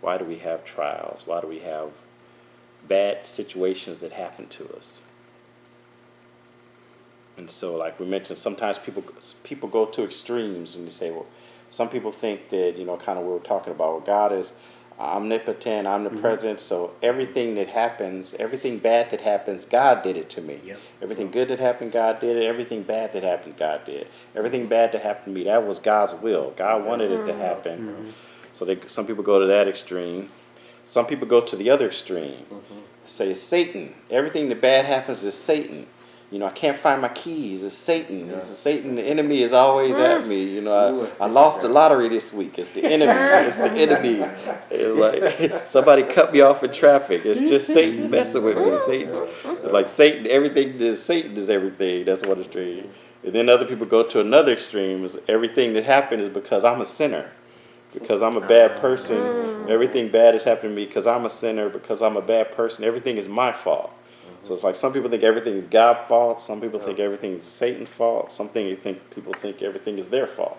Why do we have trials? Why do we have bad situations that happen to us? And so, like we mentioned, sometimes people go to extremes, and you say, well, some people think that, kind of what we're talking about. Well, God is omnipotent, omnipresent. So everything that happens, everything bad that happens, God did it to me. Yep. Everything good that happened, God did it. Everything bad that happened, God did. Everything bad that happened to me, that was God's will. God wanted it to happen. So some people go to that extreme. Some people go to the other extreme. Say it's Satan. Everything that bad happens is Satan. I can't find my keys. It's Satan. Yeah. It's Satan. The enemy is always at me. I lost the lottery this week. It's the enemy. It's the enemy. It's like somebody cut me off in traffic. It's just Satan messing with me. Satan, like Satan. Everything is Satan is everything. That's one extreme. And then other people go to another extreme. Is everything that happened is because I'm a sinner, because I'm a bad person. Everything bad is happening to me because I'm a sinner, because I'm a bad person. Everything is my fault. So it's like some people think everything is God's fault. Some people think everything is Satan's fault. People think everything is their fault.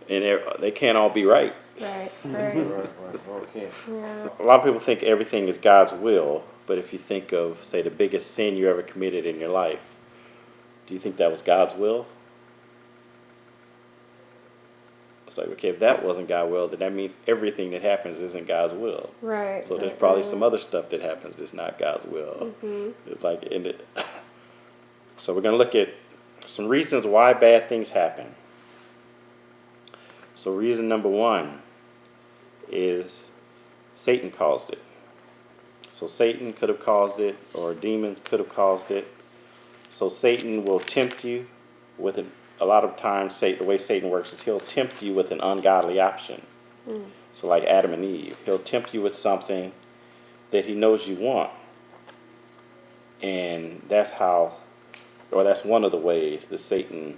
And they can't all be right. Right. Okay. Yeah. A lot of people think everything is God's will. But if you think of, say, the biggest sin you ever committed in your life, do you think that was God's will? It's like, okay, if that wasn't God's will, then that means everything that happens isn't God's will. Right. So there's probably some other stuff that happens that's not God's will. It's like, so we're going to look at some reasons why bad things happen. So reason number one is Satan caused it. So Satan could have caused it, or a demon could have caused it. So Satan will tempt you with it. A lot of times, the way Satan works is he'll tempt you with an ungodly option. So like Adam and Eve, he'll tempt you with something that he knows you want. And that's one of the ways that Satan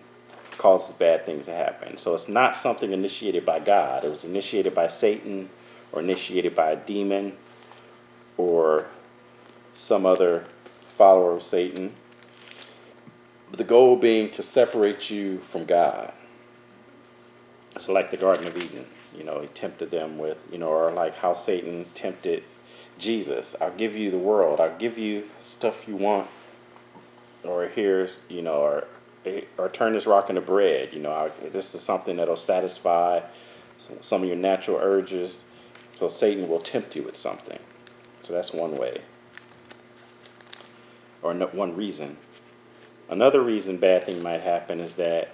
causes bad things to happen. So it's not something initiated by God. It was initiated by Satan, or initiated by a demon, or some other follower of Satan. The goal being to separate you from God. So like the Garden of Eden, he tempted them with, or like how Satan tempted Jesus. I'll give you the world. I'll give you stuff you want. Or here's, or turn this rock into bread. This is something that'll satisfy some of your natural urges. So Satan will tempt you with something. So that's one way. Or one reason. Another reason bad thing might happen is that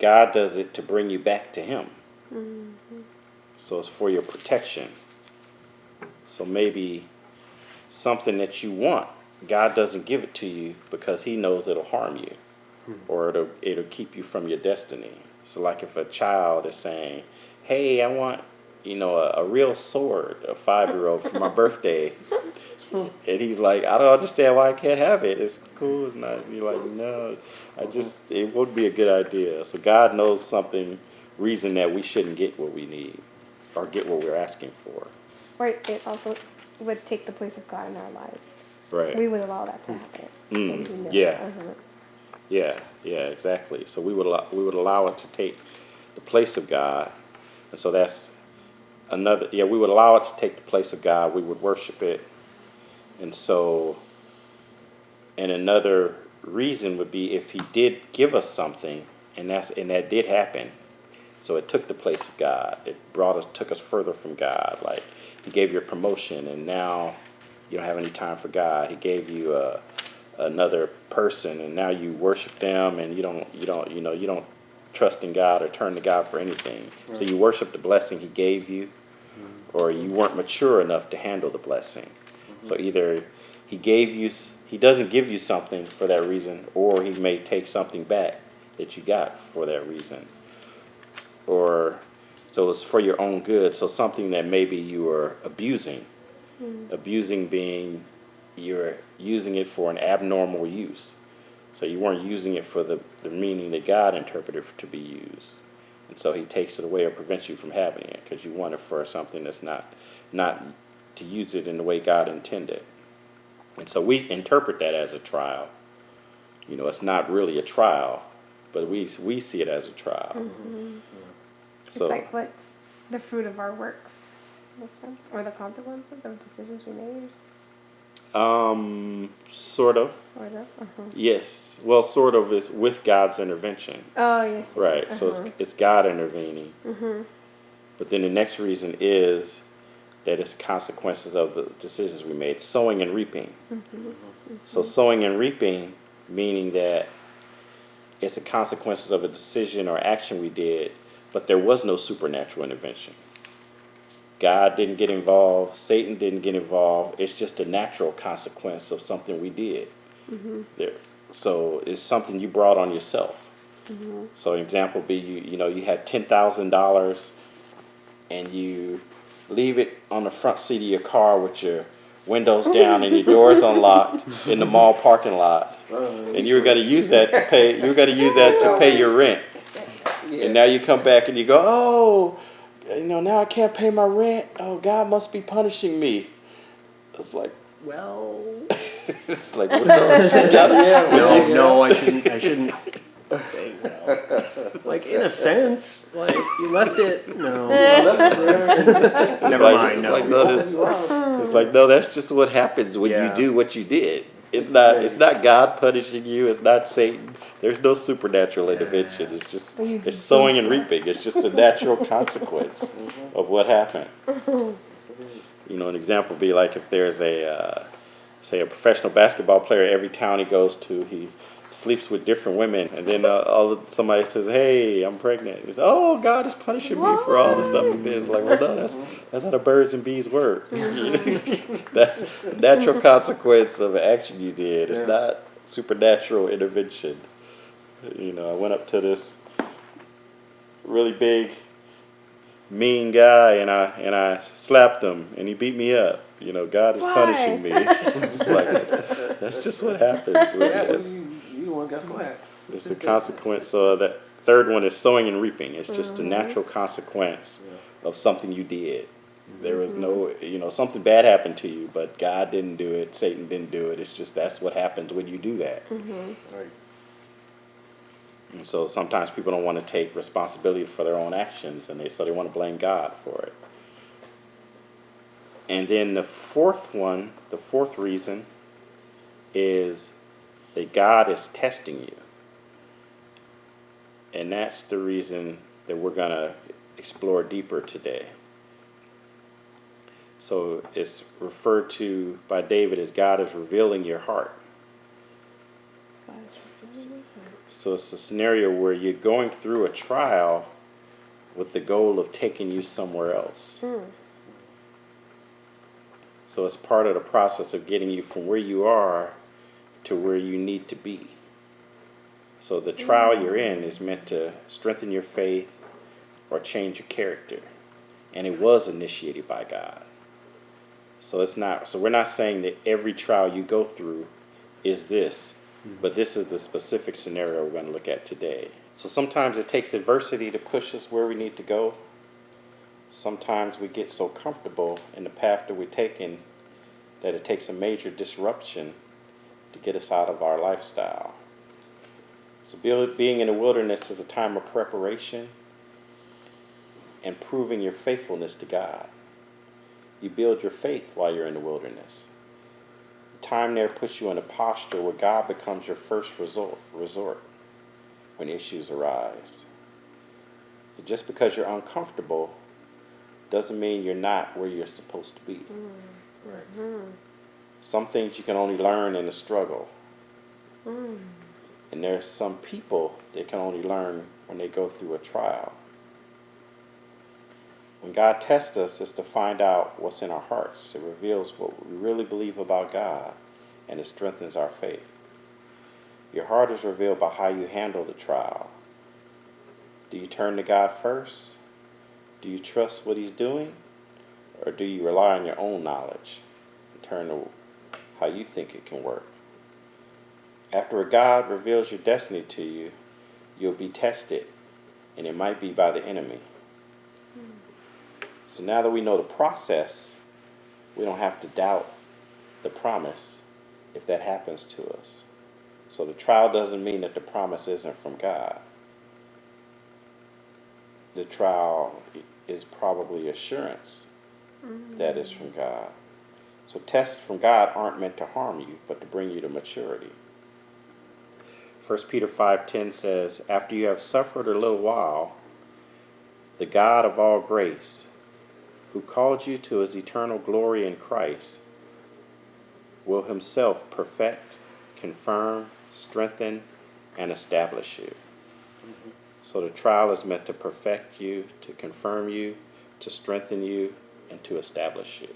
God does it to bring you back to him. So it's for your protection. So maybe something that you want, God doesn't give it to you because he knows it'll harm you, or it'll keep you from your destiny. So like if a child is saying, hey, I want a real sword, a 5-year-old, for my birthday. And he's like, I don't understand why I can't have it. It's cool. It's not. You're like, no, it wouldn't be a good idea. So God knows reason that we shouldn't get what we need, or get what we're asking for. Or it also would take the place of God in our lives. Right. We would allow that to happen. Yeah. Yeah, exactly. So we would allow it to take the place of God. And so that's another, we would allow it to take the place of God. We would worship it. And so, and another reason would be if he did give us something, and that did happen. So it took the place of God. It took us further from God. Like he gave you a promotion, and now you don't have any time for God. He gave you another person, and now you worship them, and you don't trust in God or turn to God for anything. Right. So you worship the blessing he gave you, or you weren't mature enough to handle the blessing. So either he doesn't give you something for that reason, or he may take something back that you got for that reason. Or so it's for your own good. So something that maybe you are abusing. Abusing being you're using it for an abnormal use. So you weren't using it for the meaning that God interpreted to be used. And so he takes it away or prevents you from having it because you want it for something that's not to use it in the way God intended. And so we interpret that as a trial. It's not really a trial, but we see it as a trial. Mm-hmm. So it's like the fruit of our works, in a sense, or the consequences of decisions we made, Sort of. or the. Yes. Well, sort of is with God's intervention. Oh yes. Right. So it's God intervening. But then the next reason is that it's consequences of the decisions we made, sowing and reaping. So sowing and reaping, meaning that it's the consequences of a decision or action we did, but there was no supernatural intervention. God didn't get involved. Satan didn't get involved. It's just a natural consequence of something we did. There. So it's something you brought on yourself. So an example be you had $10,000 and you leave it on the front seat of your car with your windows down and your doors unlocked in the mall parking lot, and you were going to use that to pay. You were going to use that to pay your rent, and now you come back and you go, oh, now I can't pay my rent. Oh, God must be punishing me. It's like, Well, it's like, what the no, I shouldn't. Say, well, like in a sense, like you left it. No, never mind. No. It's like, no, that's just what happens when you do what you did. It's not God punishing you. It's not Satan. There's no supernatural intervention. It's just it's sowing and reaping. It's just a natural consequence of what happened. An example would be like if there's say a professional basketball player. Every town he goes to, he sleeps with different women, and then somebody says, "Hey, I'm pregnant." He says, "Oh, God is punishing me for all the stuff he did." It's like, well, no, that's how the birds and bees work. That's a natural consequence of an action you did. It's not supernatural intervention. I went up to this really big, mean guy, and I slapped him, and he beat me up. God is punishing me. It's like that's just what happens. You the one got slapped. It's a consequence. So that third one is sowing and reaping. It's just a natural consequence of something you did. There was no, something bad happened to you, but God didn't do it. Satan didn't do it. It's just that's what happens when you do that. Right. And so sometimes people don't want to take responsibility for their own actions, and so they want to blame God for it. And then the fourth reason is that God is testing you. And that's the reason that we're going to explore deeper today. So it's referred to by David as God is revealing your heart. So it's a scenario where you're going through a trial with the goal of taking you somewhere else. So it's part of the process of getting you from where you are to where you need to be. So the trial you're in is meant to strengthen your faith or change your character. And it was initiated by God. So we're not saying that every trial you go through is this, but this is the specific scenario we're going to look at today. So sometimes it takes adversity to push us where we need to go. Sometimes we get so comfortable in the path that we're taking that it takes a major disruption to get us out of our lifestyle. So being in the wilderness is a time of preparation and proving your faithfulness to God. You build your faith while you're in the wilderness. The time there puts you in a posture where God becomes your first resort when issues arise. So just because you're uncomfortable doesn't mean you're not where you're supposed to be. Some things you can only learn in the struggle. And there's some people that can only learn when they go through a trial. When God tests us, it's to find out what's in our hearts. It reveals what we really believe about God, and it strengthens our faith. Your heart is revealed by how you handle the trial. Do you turn to God first? Do you trust what He's doing? Or do you rely on your own knowledge and turn to how you think it can work? After God reveals your destiny to you, you'll be tested, and it might be by the enemy. So now that we know the process, we don't have to doubt the promise if that happens to us. So the trial doesn't mean that the promise isn't from God. The trial is probably assurance that is from God. So tests from God aren't meant to harm you, but to bring you to maturity. 1 Peter 5:10 says, after you have suffered a little while, the God of all grace, who called you to his eternal glory in Christ, will himself perfect, confirm, strengthen, and establish you. So the trial is meant to perfect you, to confirm you, to strengthen you, and to establish you.